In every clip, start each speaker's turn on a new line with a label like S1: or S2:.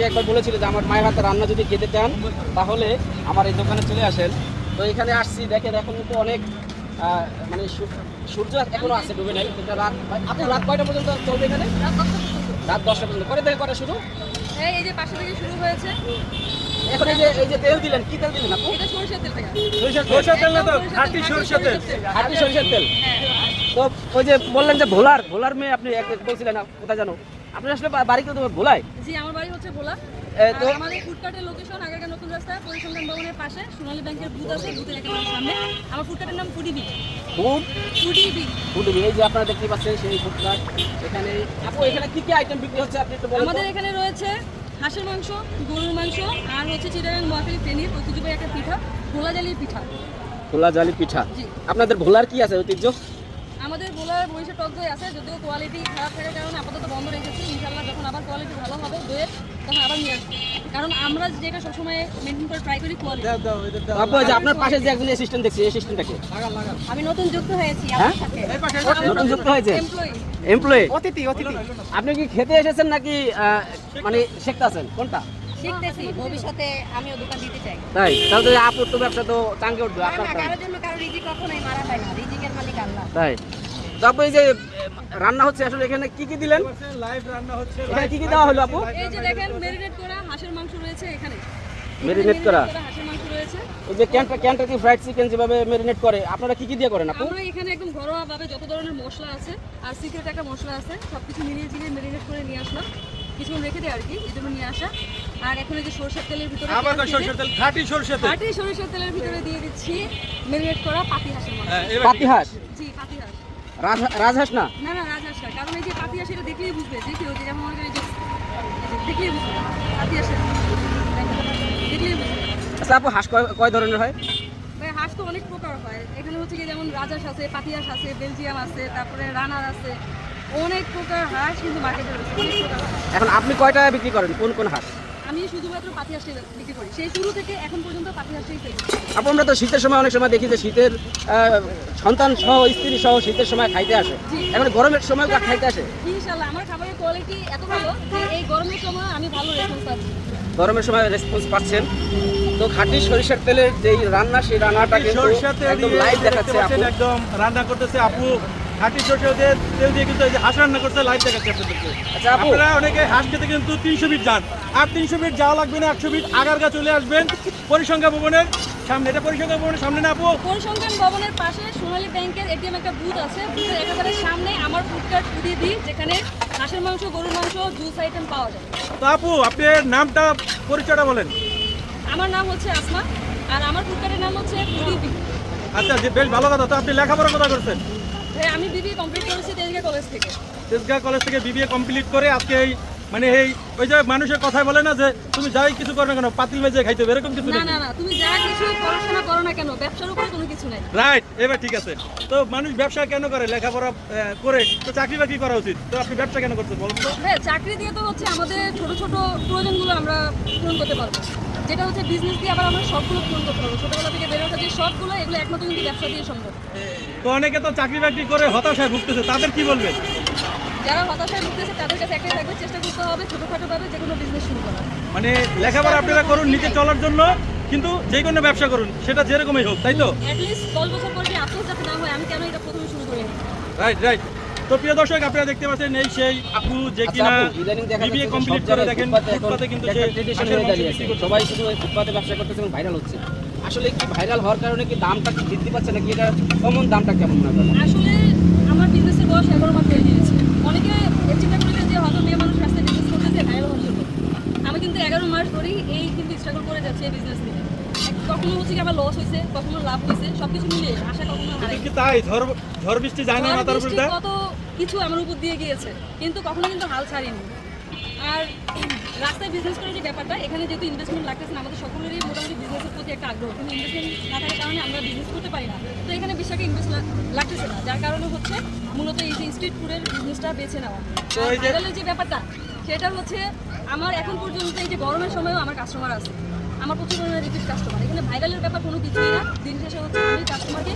S1: একবার বলেছিল যে আমার মায়ের হাতে রান্না যদি খেতে চান তাহলে আমার এই দোকানে চলে আসেন। তো এখানে আসছি, দেখেন এখন কিন্তু অনেক মানে সূর্য এখনো আছে, ডুবে নাই। এটা রাত, আপনার রাত কয়টা পর্যন্ত চলবে এখানে? রাত 10টা পর্যন্ত। করে থেকে কটা শুরু?
S2: এই যে পাশে থেকে শুরু হয়েছে।
S1: এখন এই যে তেল দিলেন, কি তেল দিলেন আপু?
S2: এটা সরষের তেল থেকে।
S3: সরষের তেল না তো, খাঁটি সরষের তেল।
S1: খাঁটি সরষের তেল।
S2: হ্যাঁ।
S1: তো ওই যে বললেন যে ভোলার মেয়ে, আপনি বলছিলেন না কোথায় জানো? আপনি আসলে বাড়ি কিন্তু ভোলায়?
S2: জি, আমার বাড়ি হচ্ছে ভোলা।
S1: তো
S2: আমাদের ফুডকার্টের লোকেশন আগারগাঁও নতুন রাস্তা পরিসংখ্যান ভবনের পাশে সোনালী ব্যাংকের বুথ আছে, বুথের একেবারে সামনে। আমার ফুডকার্টের নাম ফুডিবি।
S1: ফুডিবি, এই যে আপনারা দেখতে পাচ্ছেন সেই ফুডকার্ট। এখানে আপু এখানে কি কি আইটেম বিক্রি হচ্ছে আপনি একটু বলুন।
S2: আমাদের এখানে রয়েছে হাঁসের মাংস, গরুর মাংস, আর হচ্ছে চিটাগাং মহাখালী ফেনীর ঐতিহ্যবাহী একটা পিঠা, ভোলা জালির পিঠা।
S1: ভোলা জালি পিঠা।
S2: জি।
S1: আপনাদের ভোলার কি আছে ঐতিহ্য?
S2: আমাদের ভোলার বরিশাল টক দই আছে, যদিও কোয়ালিটি খারাপ থাকার কারণে আপাতত বন্ধ রেখেছি। ইনশাল্লাহ যখন আবার কোয়ালিটি ভালো হবে দইয়ের, তখন আবার নিয়ে আসবো। কারণ আমরা যেটা সবসময় মেনটেন করে ট্রাই করি কোয়ালিটি।
S1: আপু এই যে আপনার পাশে যে একজন অ্যাসিস্ট্যান্ট দেখছি, অ্যাসিস্ট্যান্টটাকে?
S2: আমি নতুন যুক্ত হয়েছি
S1: হ্যাঁ?
S2: আপনার সাথে।
S1: নতুন যুক্ত হয়েছে? এমপ্লয়ি। অতিথি। আপনি কি খেতে এসেছেন নাকি মানে শিখতে আছেন, কোনটা?
S2: শিখতেছি, ভবিষ্যতে আমিও দোকান দিতে চাই।
S1: তাই তাহলে তো আপুর তো ব্যবসা তো চাঙ্গে উঠবে
S2: না,
S1: আপনার।
S2: কারোর জন্য কারো রিজিক কখনোই মারা হয় না, রিজিকের মালিক আল্লাহ।
S1: তাই তারপর এই যে রান্না হচ্ছে, আসলে এখানে কি কি দিলেন?
S3: লাইভ রান্না হচ্ছে।
S1: এখানে কি কি দেওয়া হলো আপু?
S2: এই যে দেখেন মেরিনেট করা হাঁসের মাংস রয়েছে এখানে।
S1: মেরিনেট করা
S2: হাঁসের মাংস রয়েছে।
S1: এই যে ক্যান্টাকি ফ্রাইড চিকেন যেভাবে মেরিনেট করে, আপনারা কি কি দিয়ে করেন আপু?
S2: আমরা এখানে একদম ঘরোয়া ভাবে যত ধরনের মশলা আছে আর সিক্রেট একটা মশলা আছে, সবকিছু মিলিয়ে ঝিলিয়ে মেরিনেট করে নিয়ে আসলাম। কিছুক্ষণ রেখে দেয় আর কি, এই জন্য নিয়ে আসা। আর এখন এই যে সরষের তেলের ভিতরে
S3: আবার সরষের তেল, খাঁটি সরষের তেল।
S2: খাঁটি সরষের তেলের ভিতরে দিয়ে দিচ্ছি মেরিনেট করা পাতি হাঁসের মাংস।
S1: পাতি হাঁস?
S2: জি, পাতি হাঁস।
S1: রাজহাঁস না?
S2: না না, রাজহাঁস না। কারণ এই যে পাতি হাঁস, এটা দেখলেই বুঝবে যে কেউ, যেমন মনে করি যে দেখলেই বুঝবে পাতি হাঁসের, দেখলেই বুঝবে।
S1: আচ্ছা আপু, হাঁস কয় ধরনের হয়?
S2: ভাই হাঁস তো অনেক প্রকার হয় এখানে, হচ্ছে কি যেমন রাজহাঁস আছে, পাতি হাঁস আছে, বেলজিয়াম আছে, তারপরে রানার আছে, অনেক প্রকার হাঁস কিন্তু মার্কেটে রয়েছে, অনেক প্রকার হাঁস।
S1: এখন আপনি কয় টাকা বিক্রি করেন, কোন হাঁস?
S2: আমি শুধুমাত্র পাতি হাঁসটাই বিক্রি করি, সেই শুরু থেকে এখন পর্যন্ত পাতি হাঁসটাই সেল করি।
S1: আপু আমরা তো শীতের সময় অনেক সময় দেখি যে শীতের সন্তান সহ স্ত্রী সহ শীতের সময় খাইতে আসে, এখন গরমের সময় খাইতে আসে।
S2: ইনশাআল্লাহ আমার খাবারের কোয়ালিটি এত ভালো যে এই গরমের সময় আমি ভালো রেসপন্স পাচ্ছি।
S1: গরমের সময় রেসপন্স পাচ্ছেন। তো খাঁটি সরিষার তেলের যেই রান্না, সেই রান্নাটা কিন্তু
S3: সরষের তেল
S1: একদম
S3: দিয়ে
S1: লাইভ দেখাচ্ছে আপু।
S3: একদম রান্না করতেছে আপু। খাঁটি সরষের তেল দিয়ে কিন্তু এই যে হাঁস রান্না করতে লাইভ দেখাচ্ছে আপনাদেরকে।
S1: আচ্ছা আপু,
S3: আপনারা অনেকে হাঁস খেতে কিন্তু 300 ফিট যান, আর 300 ফিট যাওয়া লাগবে না, 100 ফিট আগারগাঁও চলে আসবেন পরিসংখ্যান ভবনের সামনে। এটা পরিসংখ্যান ভবনের সামনে না আপু?
S2: পরিসংখ্যান ভবনের পাশে সোনালী ব্যাংকের এটিএম একটা বুথ আছে, বুথের একেবারে সামনে আমার ফুডকার্ট ফুডিবি, যেখানে হাঁসের মাংস, গরুর মাংস, জুস আইটেম পাওয়া যায়।
S3: তো আপু আপনার নামটা, পরিচয়টা বলেন।
S2: আমার নাম হচ্ছে আসমা, আর আমার ফুডকার্টের নাম হচ্ছে ফুডিবি।
S3: আচ্ছা, যে বেশ ভালো কথা। তো আপনি লেখাপড়া কোথায় করছেন?
S2: আমি বিবিএ কমপ্লিট করেছি তেজগাঁ কলেজ থেকে।
S3: তেজগাঁ কলেজ থেকে বিবিএ কমপ্লিট করে আজকে এই মানে এই ওই যে মানুষের কথাই বলে না যে তুমি যাই কিছু করো না কেন পাতিল মেজে খাইতে হবে, এরকম কিছু
S2: না
S3: নেই।
S2: না না, তুমি যা কিছু পড়াশোনা করো না কেন, ব্যবসার উপরে কোনো কিছু নাই।
S3: রাইট, এবার ঠিক আছে। তো মানুষ ব্যবসা কেন করে? লেখাপড়া করে তো চাকরি বাকরি করা উচিত। তো আপনি ব্যবসা কেন করছেন বলুন তো?
S2: হ্যাঁ, চাকরি দিয়ে তো হচ্ছে আমাদের ছোট ছোট প্রয়োজনগুলো আমরা পূরণ করতে পারবো, যেটা হচ্ছে বিজনেস দিয়ে আবার আমরা সবগুলো পূরণ করতে পারবো। ছোটবেলা থেকে বেড়ে ওঠা যে সবগুলো, এগুলো একমাত্র কিন্তু ব্যবসা দিয়ে সম্ভব।
S3: তো অনেকে তো চাকরি বাকরি করে হতাশায় ভুগতেছে, তাদের কি বলবেন?
S2: যারা হতাশায় ভুগতেছে তাদের কাছে একটাই থাকবে, চেষ্টা করতে হবে ছোটোখাটোভাবে যে কোনো বিজনেস শুরু করা।
S3: মানে লেখাপড়া আপনারা করুন নিজে চলার জন্য, কিন্তু যে কোনো ব্যবসা করুন, সেটা যেরকমই হোক, তাই তো?
S2: অ্যাটলিস্ট 10 বছর পরে যে আফসোস যাতে না হয় আমি কেন এটা প্রথমে শুরু করিনি।
S3: Right right. তো প্রিয় দর্শক, আপনারা দেখতে পাচ্ছেন এই সেই আপু যে কিনা বিবিএ কমপ্লিট করে, দেখেন ফুটপাতে কিন্তু সে
S1: ট্রেডিশন হয়ে দাঁড়িয়েছে, সবাই শুধু ওই ফুটপাতে ব্যবসা করতেছে এবং ভাইরাল হচ্ছে। আসলে কি ভাইরাল হওয়ার কারণে কি দামটা কি বৃদ্ধি পাচ্ছে নাকি এটা কমন দামটা কেমন না?
S2: আসলে আমার বিজনেসের বয়স 11 মাস হয়ে গিয়েছে। অনেকে চিন্তা করেছে যে হয়তো মেয়ে মানুষ রাস্তায় বিজনেস করতেছে ভাইরাল হওয়ার জন্য। আমি কিন্তু 11 মাস ধরেই এই কিন্তু স্ট্রাগল করে যাচ্ছি এই বিজনেস নিয়ে। কখনো হচ্ছে কি আমার লস হয়েছে, কখনো লাভ হয়েছে, সবকিছু মিলিয়ে আশা কখনো হারাই।
S3: কি তাই ঝড় বৃষ্টি যায় না মাথার উপর দিয়ে?
S2: কত কিছু আমার উপর দিয়ে গিয়েছে, কিন্তু কখনো কিন্তু হাল ছাড়িনি। আর রাস্তায় বিজনেস করার যে ব্যাপারটা, এখানে যেহেতু ইনভেস্টমেন্ট লাগতেছে না, আমাদের সকলেরই মোটামুটি বিজনেসের প্রতি একটা আগ্রহ, কিন্তু ইনভেস্টমেন্ট না থাকার কারণে আমরা বিজনেস করতে পারি না। তো এখানে বেশ একটা ইনভেস্ট লাগতেছে না, যার কারণে হচ্ছে মূলত এই যে স্ট্রিট ফুডের বিজনেসটা বেছে নেওয়া। ভাইরালের যে ব্যাপারটা, সেটা হচ্ছে আমার এখন পর্যন্ত এই যে গরমের সময়ও আমার কাস্টমার আছে, আমার প্রচুর পরিমাণে রিপিট কাস্টমার। এখানে ভাইরালের ব্যাপার কোনো কিছুই না, দিন শেষে হচ্ছে আমি কাস্টমারকে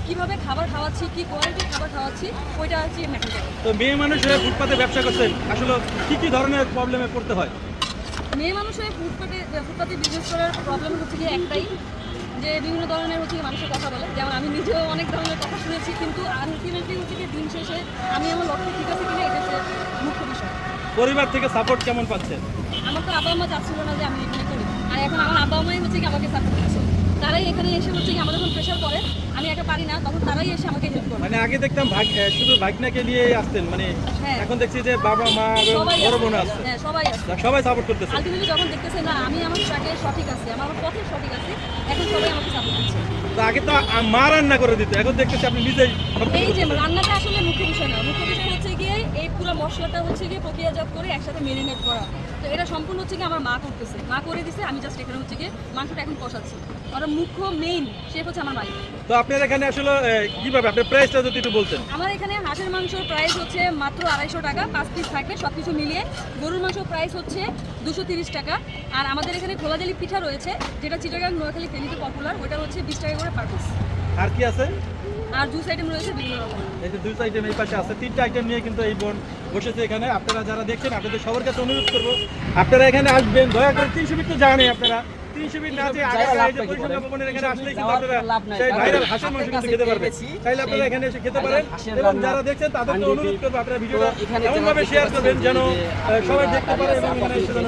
S2: কীভাবে খাবার খাওয়াচ্ছি, কী কোয়ালিটির খাবার খাওয়াচ্ছি, ওইটা হচ্ছে ম্যাটার করে।
S3: তো মেয়ে মানুষ হয়ে ফুটপাতে ব্যবসা করছেন, আসলে কি কি ধরনের প্রবলেমে পড়তে হয়?
S2: মেয়ে মানুষের ফুটপাতে বিজনেস করার প্রবলেম হচ্ছে কি একটাই, যে বিভিন্ন ধরনের হচ্ছে কি মানুষের কথা বলে, যেমন আমি নিজেও অনেক ধরনের কথা শুনেছি, কিন্তু আলটিমেটলি হচ্ছে কি দিন শেষে আমি আমার লক্ষ্য ঠিক আছে কিনা এটা হচ্ছে মুখ্য বিষয়।
S3: পরিবার থেকে সাপোর্ট কেমন পাচ্ছেন?
S2: আমার তো আব্বা আম্মা চাচ্ছিল না যে আমি এখানে করি, আর এখন আমার আব্বা আম্মাই হচ্ছে কি আমাকে সাপোর্ট করছে। তারাই এখানে এসে হচ্ছে কি আমার যখন প্রেশার করে আমি একা পারি না, তখন তারাই এসে আমাকে হেল্প করে।
S3: মানে আগে দেখতাম শুধু ভাগনাকে নিয়ে আসতেন, মানে
S2: হ্যাঁ।
S3: এখন দেখছি যে বাবা মা এবং
S2: সবাই
S3: বড়
S2: আছে।
S3: বোন আছে,
S2: হ্যাঁ, সবাই আছে।
S3: সবাই সাপোর্ট করতেছে।
S2: আলটিমেটলি যখন দেখতেছে না আমি আমার ট্র্যাকে সঠিক আছি, আমার পথে সঠিক আছি, এখন সবাই আমাকে সাপোর্ট করছে।
S3: তো আগে তো মা রান্না করে দিত, এখন দেখতেছি আপনি নিজেই সবকিছু
S2: এই যে
S3: করতেছেন।
S2: রান্নাটা আসলে মুখ্য বিষয় না, মুখ্য বিষয় হচ্ছে গিয়ে এই পুরো মশলাটা হচ্ছে গিয়ে প্রক্রিয়াজাত করে একসাথে মেরিনেট করা। তো এটা সম্পূর্ণ হচ্ছে গিয়ে আমার মা করতেছে, মা করে দিছে, আমি জাস্ট এখানে হচ্ছে গিয়ে মাংসটা এখন কষাচ্ছি। আর মুখ্য মেইন শেফ হচ্ছে আমার মালিক।
S3: তো আপনার এখানে আসলে কিভাবে আপনার প্রাইসটা যদি একটু বলতেন।
S2: আমার এখানে হাঁসের মাংসর প্রাইস হচ্ছে মাত্র 250 টাকা, 5 পিস থাকবে সব কিছু মিলিয়ে। গরুর মাংসর প্রাইস হচ্ছে 230 টাকা। আর আমাদের এখানে খোলাজালি পিঠা রয়েছে, যেটা চিটাগাং নোয়াখালী ফেনীতে পপুলার, ওটা হচ্ছে 20 টাকা করে পার পিস।
S3: আর কি আছে?
S2: আর জুস আইটেম রয়েছে বিভিন্ন রকম।
S3: এই যে দুইটা আইটেম এই পাশে আছে, তিনটা আইটেম নিয়ে কিন্তু এই বোন বসেছে এখানে। আপনারা যারা দেখছেন আপনাদের সবার কাছে অনুরোধ করবো আপনারা এখানে আসবেন, দয়া করে 300 ফিট তো জানেন আপনারা, 300 ফিট না যে আগে এই যে পরিসংখ্যান ভবনের এখানে আসলে কিন্তু আপনারা সেই ভাইরাল হাঁসের মাংস কিন্তু খেতে পারবেন। চাইলে আপনারা এখানে এসে খেতে পারেন, এবং যারা দেখছেন তাদেরকে অনুরোধ করবো আপনারা ভিডিওটা এমনভাবে শেয়ার করবেন যেন সবাই দেখতে পারে এবং এখানে এসে যেন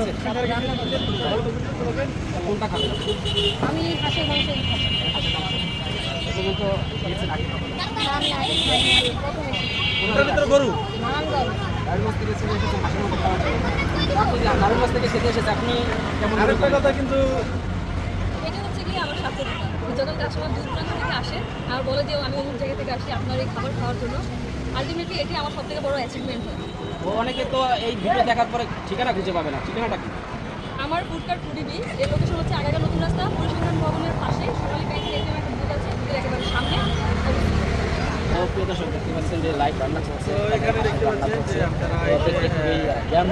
S1: কোনটা খাবেন?
S2: আমি হাঁসের মাংস
S1: এগুলো তো খেয়েছেন আগে।
S3: ওটার ভিতরে গরু
S1: নারায়ণগঞ্জ থেকে ছেলে এসেছে হাঁসের মতো খাওয়ার জন্য। আপনি নারায়ণগঞ্জ থেকে খেতে এসেছে, আপনি কেমন
S3: আরেকটা কথা কিন্তু
S2: এটা হচ্ছে কি আমার স্বাস্থ্য দোকান। যখন কাস্টমার দূর দূরান্ত থেকে আসে আর বলে যে আমি অমুক জায়গা থেকে আসি আপনার এই খাবার খাওয়ার জন্য, আলটিমেটলি এটি আমার সব থেকে বড় অ্যাচিভমেন্ট হয়।
S1: অনেকে তো এই ভিডিও দেখার পরে ঠিকানা খুঁজে পাবে না, ঠিকানাটা কি?
S2: আমার ফুড কার্ট ফুডিবি, এর লোকেশন হচ্ছে আগাগা নতুন রাস্তা, পরিসংখ্যান ভবনের পাশে সোনালী ব্যাংকের এটিএম একটা বুথ আছে, বুথের একেবারে সামনে অবস্থিত।
S1: প্রিয় দর্শক দেখতে পাচ্ছেন যে লাইভ রান্না চলছে।
S3: তো এখানে দেখতে পাচ্ছেন যে আপনারা এই যে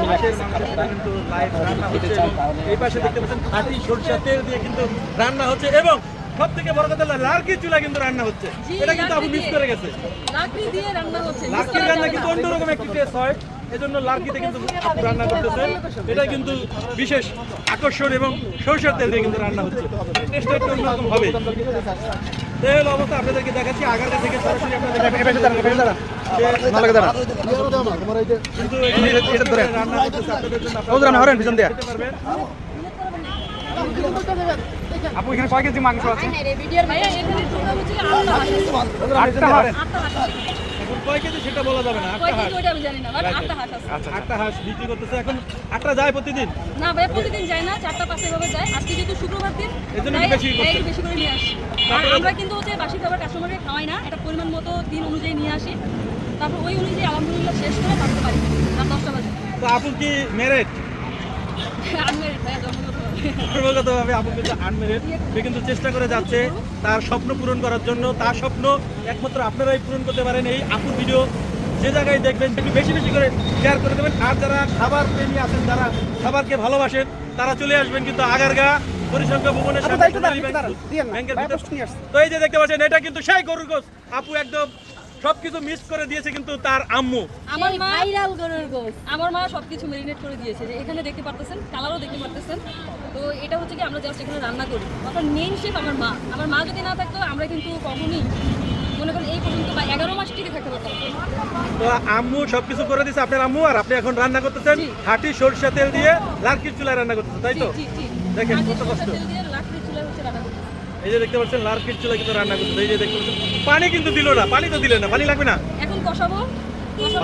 S3: হাঁসের মাংসটা কিন্তু লাইভ রান্না হচ্ছে, এবং এই পাশে দেখতে পাচ্ছেন খাঁটি সরষের তেল দিয়ে কিন্তু রান্না হচ্ছে, এবং সব থেকে বড় কথা লার্কি চুলা কিন্তু রান্না হচ্ছে।
S2: জি,
S3: এটা কিন্তু আপনি
S2: লাকড়ি
S3: মিস
S2: দিয়ে।
S3: করে গেছে।
S2: লাকড়ি দিয়ে রান্না হচ্ছে, miss
S3: লার্কির
S2: করা
S3: রান্না
S2: যাবে
S3: কিন্তু
S2: না।
S3: অন্যরকম একটি টেস্ট হয়, এজন্য লার্কিতে কিন্তু আপনি রান্না করতেছেন। এটা কিন্তু বিশেষ আকর্ষণ এবং সরষের তেল দিয়ে কিন্তু রান্না হচ্ছে, টেস্টটা একটু অন্যরকম হবে। তেল অবস্থা আপনাদেরকে দেখাচ্ছি আগারগা থেকে সরাসরি আপনাদের কিন্তু রান্না হচ্ছে আপনাদের জন্য, আপনারা খেতে পারবেন।
S4: আপু এখানে কয় কেজি মাংস আছে?
S2: ভাইয়া এখানে টোটাল হচ্ছে কি 8টা হাঁস আছে।
S4: 8টা হাঁস।
S2: 8টা হাঁস আছে।
S3: এখন কয় কেজি সেটা বলা যাবে না,
S2: কয়
S3: 8টা হাঁস,
S2: কেজি ওটা আমি জানি না, বাট 8টা হাঁস আছে।
S4: আচ্ছা
S3: 8টা হাঁস বিক্রি করতেছে। এখন 8টা যায় প্রতিদিন?
S2: না ভাইয়া প্রতিদিন যায় না, 4টা 5টা এভাবে যায়। আজকে যেহেতু শুক্রবার দিন,
S3: এজন্য
S2: তাই
S3: বেশি করছেন।
S2: একটু বেশি করে নিয়ে আসি। আর আমরা কিন্তু হচ্ছে বাসি খাবার কাস্টমারকে খাওয়াই না, এটা পরিমাণ মতো দিন অনুযায়ী নিয়ে আসি, তারপর ওই অনুযায়ী আলহামদুলিল্লাহ শেষ করে তারপর বাড়ি ফিরি। রাত 10টা বাজে।
S3: তো আপু কি ম্যারেড?
S2: আনমেরিড ভাইয়া, জন্মগতভাবে।
S3: সর্বগতভাবে আপু কিন্তু আনমেরিড, সে কিন্তু চেষ্টা করে যাচ্ছে তার স্বপ্ন পূরণ করার জন্য। তার স্বপ্ন একমাত্র আপনারাই পূরণ করতে পারেন। এই আপুর ভিডিও যে জায়গায় দেখবেন একটু বেশি বেশি করে শেয়ার করে দেবেন। আর যারা খাবার প্রেমী আছেন, যারা খাবারকে ভালোবাসেন, তারা চলে আসবেন কিন্তু আগারগা পরিসংখ্যান ভবনের সামনে ব্যাংকের ভিতরে। তো এই যে দেখতে পাচ্ছেন এটা কিন্তু সেই গরুর গোস। আপু একদম সবকিছু মিস করে দিয়েছে কিন্তু তার আম্মু।
S2: আমার মা ভাইরাল গরুর গোস, আমার মা সবকিছু মেরিনেট করে দিয়েছে, যে এখানে দেখতে পারতেছেন, কালারও দেখতে পারতেছেন। তো এটা হচ্ছে কি আমরা জাস্ট এখানে রান্না করি, অর্থাৎ মেইন শেফ আমার মা। আমার মা যদি না থাকতো আমরা কিন্তু কখনোই মনে করেন এই পর্যন্ত বা 11 মাস টিকে থাকতে পারতাম না।
S3: তো আম্মু সবকিছু করে দিয়েছে আপনার আম্মু, আর আপনি এখন রান্না করতেছেন
S2: জি।
S3: খাঁটি সরষে তেল দিয়ে লার্কির চুলায় রান্না করতেছেন, তাই তো?
S2: জি, জি, জি।
S3: দেখেন
S2: আজকে
S3: কত কষ্ট।
S2: সরষের তেল দিয়ে লাকড়ির চুলায় হচ্ছে রান্না করতেছি।
S3: এই যে দেখতে পাচ্ছেন লার্কির চুলা কিন্তু রান্না করতেছে। এই যে দেখতে পাচ্ছেন পানি কিন্তু দিল না, পানি তো দিলেন না, পানি লাগবে না?
S2: এখন কষাবো,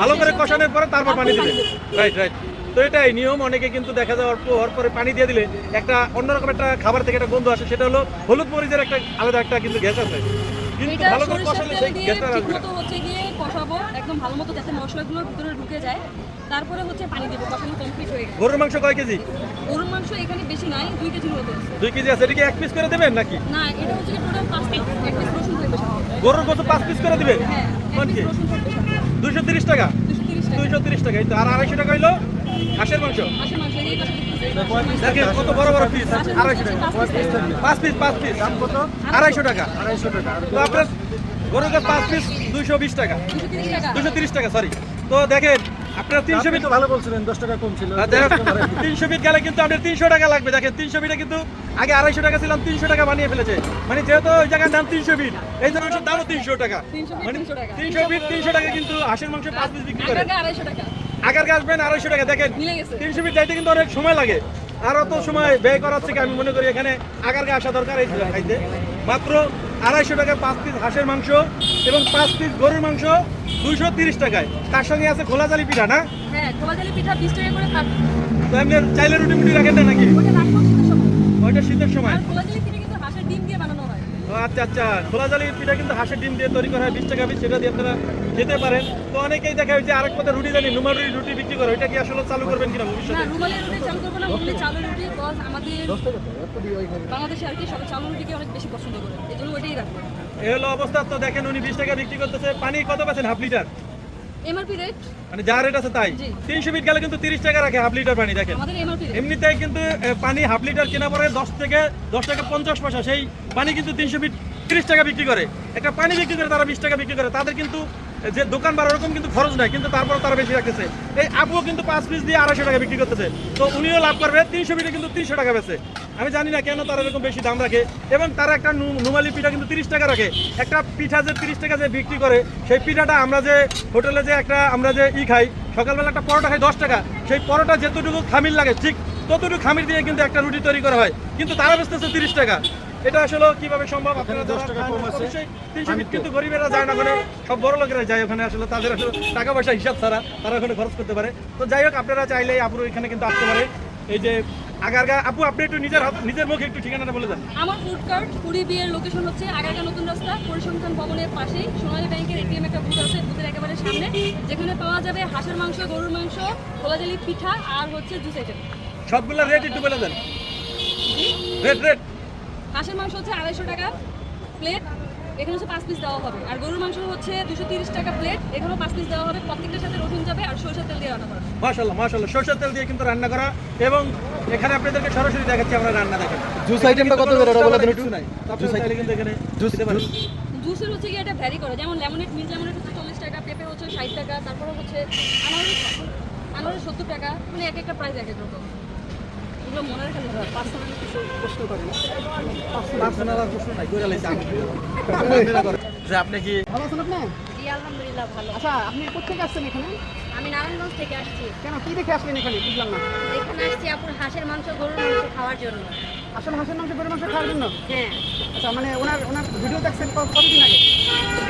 S3: ভালো করে
S2: শেষ
S3: কষানোর পরে তারপর পানি দিবেন।
S2: দেবো।
S3: Right right. তো এটাই নিয়ম। অনেকে কিন্তু দেখা যাওয়ার পরে পানি দিয়ে দিলে একটা অন্যরকম একটা খাবার থেকে একটা গন্ধ আসে, সেটা হলো হলুদ মরিচের একটা আলাদা একটা কিন্তু গ্যাস আছে, কিন্তু
S2: এটা
S3: ভালো করে
S2: সরিষার
S3: কষালে
S2: তেল
S3: সেই
S2: দিয়ে
S3: গ্যাসটা আসবে না।
S2: ঠিকমতো হচ্ছে গিয়ে কষাবো একদম ভালো মতো, যাতে মশলাগুলো ভিতরে ঢুকে যায়। তারপরে হচ্ছে পানি দেবো, কষানো কমপ্লিট হয়ে গেছে।
S3: গরুর মাংস কয় কেজি?
S2: গরুর মাংস এখানে বেশি নাই, 2 কেজির মতো আছে।
S3: 2 কেজি আছে। এটা কি 1 পিস করে দেবেন নাকি?
S2: না, এটা হচ্ছে কি টোটাল 5 পিস, 1 পিস রসুন থাকবে সাথে।
S3: গরুর গোস্ত 5 পিস করে দিবেন?
S2: হ্যাঁ, 1
S3: কোন
S2: পিস
S3: কি?
S2: রসুন থাকবে সাথে।
S3: 230 টাকা?
S2: 230 টাকা।
S3: 230 টাকা। এই তো। আর 250 টাকা হইলো হাঁসের মাংস।
S2: হাঁসের মাংস এই পাশে দেখতেছি।
S3: দেখেন কত বড় বড় পিস।
S2: হাঁসের
S3: 250
S2: মাংস
S3: টাকা।
S2: 5 পিস।
S3: 5 পিস দাম কত? 250 টাকা। 250 টাকা। তো আপনার গরুর গোস্ত 5 পিস 220 টাকা।
S2: 230 টাকা।
S3: 230 টাকা, সরি। তো দেখেন আপনারা 300
S5: আপনি
S3: ফিট
S5: তো ভালো বলছিলেন 10 টাকা কম ছিল
S3: 300 ফিট গেলে কিন্তু আপনার 300 টাকা লাগবে। দেখেন 300 ফিটে কিন্তু আগে 250 টাকা ছিলাম, 300 টাকা বানিয়ে ফেলেছে। মানে যেহেতু ওই জায়গার দাম 300 ফিট, এই জন্য ওটার দামও 300 টাকা।
S2: 300 ফিট
S3: মানে
S2: 300 টাকা।
S3: 300 ফিট 300 টাকা কিন্তু হাঁসের মাংস 5 পিস বিক্রি করে।
S2: আগে 250 টাকা
S3: আগার আসবেন 250 টাকা। দেখেন
S2: মিলে গেছে।
S3: 300 ফিট যাইতে কিন্তু অনেক সময় লাগে, আর অত সময় ব্যয় করার থেকে আমি মনে করি এখানে আগারকে আসা দরকার। এই খাইতে মাত্র 250 টাকা 5 পিস হাঁসের মাংস এবং 5 পিস গরুর মাংস 230 টাকায়। তার সঙ্গে আছে খোলা জালি পিঠা না?
S2: হ্যাঁ খোলাজালি পিঠা 20 টাকা করে থাকবে।
S3: তো এমনি চাইলে রুটি মুটি রাখেন না নাকি?
S2: ওটা রাখবো শীতের সময়।
S3: ওইটা শীতের সময়।
S2: আর খোলাজালি পিঠা কিন্তু হাঁসের ডিম দিয়ে বানানো হয়।
S3: ও আচ্ছা আচ্ছা, খোলা জালি পিঠা কিন্তু হাঁসের ডিম দিয়ে তৈরি করা হয়, 20 টাকা পিস, সেটা দিয়ে আপনারা খেতে পারেন। তো অনেকেই দেখা যায় যে আরেক পথে রুটি জানি নুমার রুটি বিক্রি করে, ওইটা কি আসলে চালু করবেন কিনা
S2: না
S3: ভবিষ্যতে?
S2: রুমালের রুটি চালু করবো না, ওগুলি চালু রুটি। বিকজ আমাদের বাংলাদেশে আর কি সবাই চালু রুটিকে অনেক বেশি পছন্দ করে, এই জন্য ওইটাই রাখবো।
S3: এই হলো অবস্থা। তো দেখেন উনি 20 টাকা বিক্রি করতেছে। পানি কত পাচ্ছেন হাফ লিটার?
S2: এমআরপি রেট
S3: মানে যা রেট আছে তাই।
S2: জি।
S3: 300 ফিট গেলে কিন্তু 30 টাকা রাখে হাফ লিটার পানি। দেখেন
S2: আমাদের এমআরপি রেট।
S3: এমনিতেই কিন্তু পানি হাফ লিটার কেনা পরে 10 টাকা 50 পয়সা, সেই পানি কিন্তু 300 ফিট 30 টাকা বিক্রি করে। একটা পানি বিক্রি করে তারা 20 টাকা বিক্রি করে। তাদের কিন্তু যে দোকান বার ওরকম কিন্তু খরচ নাই, কিন্তু তারপর তারা বেশি রাখতেছে। এই আপুও কিন্তু 5 পিস দিয়ে 250 টাকা বিক্রি করতেছে। তো উনিও লাভ করবে। 300 ফিটে কিন্তু 300 টাকা বেচে। আমি জানি না কেন তারা এরকম বেশি দাম রাখে। এবং তারা একটা নুমালি পিঠা কিন্তু 30 টাকা রাখে। একটা পিঠা যে 30 টাকা যে বিক্রি করে, সেই পিঠাটা আমরা যে হোটেলে যে আমরা যে খাই সকালবেলা, একটা পরোটা খাই 10 টাকা, সেই পরোটা যেতটুকু খামির লাগে ঠিক ততটুকু খামির দিয়ে কিন্তু একটা রুটি তৈরি করা হয়, কিন্তু তারা বেচতেছে 30 টাকা। এটা আসলে কিভাবে সম্ভব? আপনারা
S5: 10 টাকা কম আছে।
S3: 300 ফিট কিন্তু গরিবেরা যায় না, ওখানে সব বড় লোকেরা যায় ওখানে। আসলে তাদের আসলে টাকা পয়সা হিসাব ছাড়া তারা ওখানে খরচ করতে পারে। তো যাই হোক, আপনারা চাইলে আপুর এখানে কিন্তু আসতে পারে। এই যে আগারগা, আপু আপনি একটু নিজের মুখে একটু ঠিকানাটা বলে দেন।
S2: আমার ফুড কার্ট পুরী বিয়ের লোকেশন হচ্ছে আগারগা নতুন রাস্তা, পরিসংখ্যান ভবনের পাশেই সোনালী ব্যাংকের এটিএম একটা বুথ আছে, বুথের একেবারে সামনে, যেখানে পাওয়া যাবে হাঁসের মাংস, গরুর মাংস, খোলাজালি পিঠা আর হচ্ছে জুস আইটেম।
S3: সবগুলা রেট একটু বলে দেন। রেট
S2: হাঁসের মাংস হচ্ছে 250 টাকা প্লেট, এখানে হচ্ছে 5 পিস দেওয়া হবে। আর গরুর মাংস হচ্ছে 230 টাকা প্লেট, এখানেও 5 পিস দেওয়া হবে। প্রত্যেকটার সাথে রসুন যাবে আর সরষের তেল দিয়ে রান্না করা।
S3: মাশাআল্লাহ মাশাআল্লাহ, সরষের তেল দিয়ে কিন্তু রান্না করা। এবং এখানে আপনাদেরকে সরাসরি দেখাচ্ছি আমরা রান্না। দেখেন
S5: জুস আইটেমটা কত করে বলে দেন একটু।
S3: নাই, জুস আইটেম কিন্তু এখানে জুস দিতে পারেন।
S2: জুসের হচ্ছে কি এটা ভ্যারি করে, যেমন লেমনেড, মিন্ট লেমনেড হচ্ছে 40 টাকা, পেঁপে হচ্ছে 60 টাকা, তারপরে হচ্ছে আনারস 70 টাকা, মানে এক একটা প্রাইস এক এক রকম। এগুলো মনে রাখা যাবে।
S5: পার্সোনাল কিছু প্রশ্ন করেন।
S3: পার্সোনাল আর প্রশ্ন নাই, কইরা লাইছি আমি। যে আপনি কি
S5: ভালো আছেন আপনি?
S6: জি আলহামদুলিল্লাহ ভালো।
S5: আচ্ছা, আপনি কোথা থেকে আসছেন এখানে?
S6: আমি নারায়ণগঞ্জ থেকে আসছি।
S5: কেন, কি দেখে আসলেন এখানে? বুঝলাম না।
S6: এখানে আসছি আপুর হাঁসের মাংস, গরুর মাংস খাওয়ার জন্য।
S5: আসলে হাঁসের মাংস গরুর মাংস খাওয়ার জন্য?
S6: হ্যাঁ,
S5: আচ্ছা, মানে ওনার ভিডিও দেখছেন কতদিন আগে?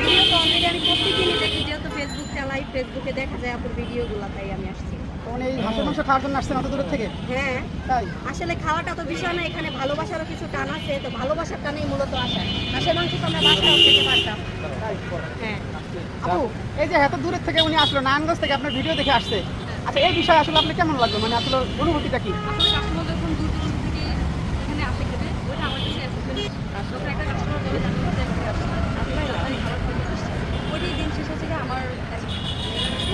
S6: ভিডিও তো অলরেডি আমি প্রত্যেকদিনই দেখি, যেহেতু ফেসবুক চালাই, ফেসবুকে দেখা যায় আপুর ভিডিওগুলো, তাই আমি আসছি।
S5: তো উনি এই হাঁসের মাংস খাওয়ার জন্য আসছেন অত দূরের থেকে?
S6: হ্যাঁ,
S5: তাই?
S6: আসলে খাওয়াটা তো বিষয় না, এখানে ভালোবাসারও কিছু টান আছে, তো ভালোবাসার টানেই মূলত আসা। হাঁসের মাংস তো আমরা বাসায়ও খেতে পারতাম। হ্যাঁ,
S5: আপু, এই যে এত দূরের থেকে উনি আসলো, নারায়ণগঞ্জ থেকে আপনার ভিডিও দেখে আসছে। আচ্ছা, এই বিষয়ে আসলে আপনি কেমন লাগলো? মানে আসলে অনুভূতিটা কি?
S2: আসলে কাস্টমার যখন দূর দূরান্ত থেকে এখানে আসে খেতে, ওইটা আমার কাছে অ্যাসেসমেন্ট। যখন একটা কাস্টমার বলে যে আমি হচ্ছে ওইটাই দিন শেষ হচ্ছে গিয়ে আমার assessment।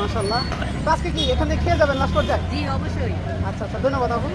S5: মাশাআল্লাহ। তো আজকে কি এখান থেকে খেয়ে যাবেন লাস্ট পর্যায়ে?
S6: জি অবশ্যই।
S5: আচ্ছা আচ্ছা, ধন্যবাদ আপু।